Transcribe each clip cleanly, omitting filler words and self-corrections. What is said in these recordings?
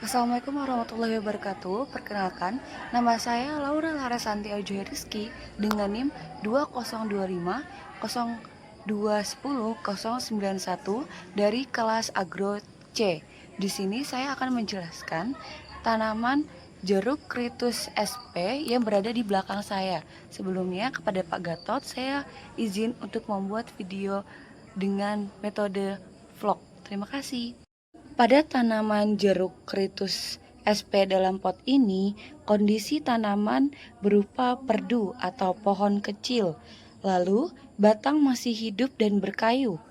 Assalamualaikum warahmatullahi wabarakatuh. Perkenalkan, nama saya Laura Larasanti Ajoy Rizky dengan NIM 2025 0210 091 dari kelas Agro C. Di sini saya akan menjelaskan tanaman jeruk Kritus SP yang berada di belakang saya. Sebelumnya kepada Pak Gatot, saya izin untuk membuat video dengan metode vlog. Terima kasih. Pada tanaman jeruk Kritus SP dalam pot ini, kondisi tanaman berupa perdu atau pohon kecil, lalu batang masih hidup dan berkayu.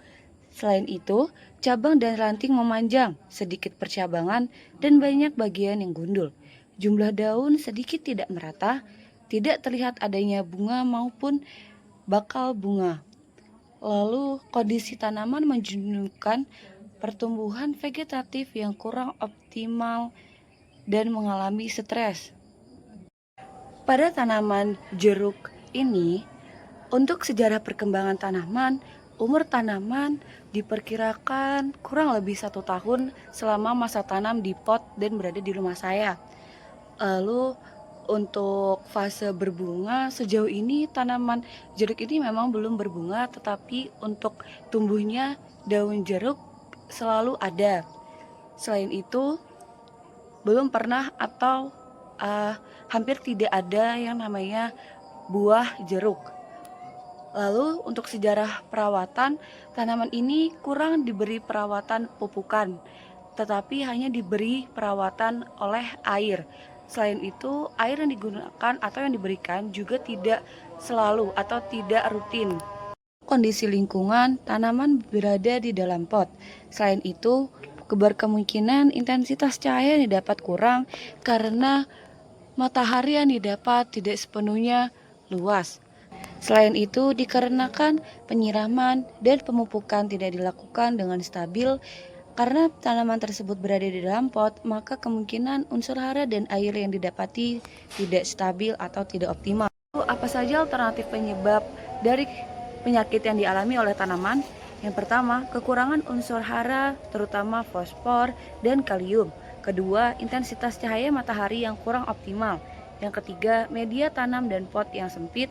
Selain itu, cabang dan ranting memanjang, sedikit percabangan, dan banyak bagian yang gundul. Jumlah daun sedikit tidak merata, tidak terlihat adanya bunga maupun bakal bunga. Lalu, kondisi tanaman menunjukkan pertumbuhan vegetatif yang kurang optimal dan mengalami stres. Pada tanaman jeruk ini, untuk sejarah perkembangan tanaman, umur tanaman diperkirakan kurang lebih 1 tahun selama masa tanam di pot dan berada di rumah saya. Lalu untuk fase berbunga, sejauh ini tanaman jeruk ini memang belum berbunga, tetapi untuk tumbuhnya daun jeruk selalu ada. Selain itu, belum pernah atau hampir tidak ada yang namanya buah jeruk. Lalu untuk sejarah perawatan, tanaman ini kurang diberi perawatan pupukan, tetapi hanya diberi perawatan oleh air. Selain itu, air yang digunakan atau yang diberikan juga tidak selalu atau tidak rutin. Kondisi lingkungan, tanaman berada di dalam pot. Selain itu, berkemungkinan intensitas cahaya yang didapat kurang karena matahari yang didapat tidak sepenuhnya luas. Selain itu, dikarenakan penyiraman dan pemupukan tidak dilakukan dengan stabil, karena tanaman tersebut berada di dalam pot, maka kemungkinan unsur hara dan air yang didapati tidak stabil atau tidak optimal. Apa saja alternatif penyebab dari penyakit yang dialami oleh tanaman? Yang pertama, kekurangan unsur hara terutama fosfor dan kalium. Kedua, intensitas cahaya matahari yang kurang optimal. Yang ketiga, media tanam dan pot yang sempit.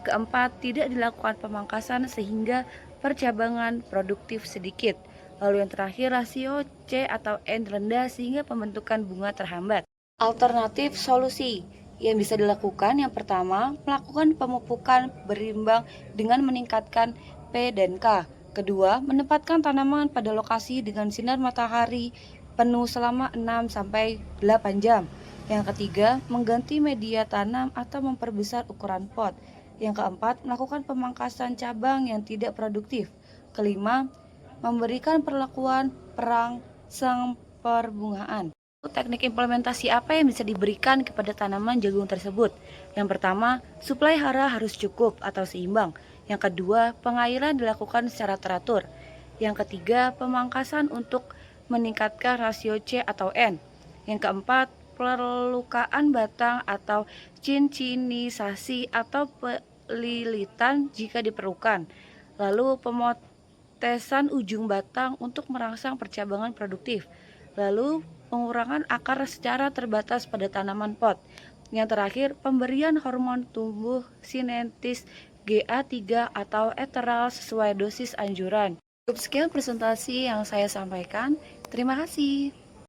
Keempat, tidak dilakukan pemangkasan sehingga percabangan produktif sedikit. Lalu yang terakhir, rasio C atau N rendah sehingga pembentukan bunga terhambat. Alternatif solusi yang bisa dilakukan, yang pertama, melakukan pemupukan berimbang dengan meningkatkan P dan K. Kedua, menempatkan tanaman pada lokasi dengan sinar matahari penuh selama 6-8 jam. Yang ketiga, mengganti media tanam atau memperbesar ukuran pot. Yang keempat, melakukan pemangkasan cabang yang tidak produktif. Kelima, memberikan perlakuan perangsang perbungaan. Teknik implementasi apa yang bisa diberikan kepada tanaman jagung tersebut? Yang pertama, suplai hara harus cukup atau seimbang. Yang kedua, pengairan dilakukan secara teratur. Yang ketiga, pemangkasan untuk meningkatkan rasio C atau N. Yang keempat, perlukaan batang atau cincinisasi atau pelilitan jika diperlukan. Lalu pemotesan ujung batang untuk merangsang percabangan produktif. Lalu pengurangan akar secara terbatas pada tanaman pot. Yang terakhir, pemberian hormon tumbuh sintetis GA3 atau eteral sesuai dosis anjuran. Cukup sekian presentasi yang saya sampaikan. Terima kasih.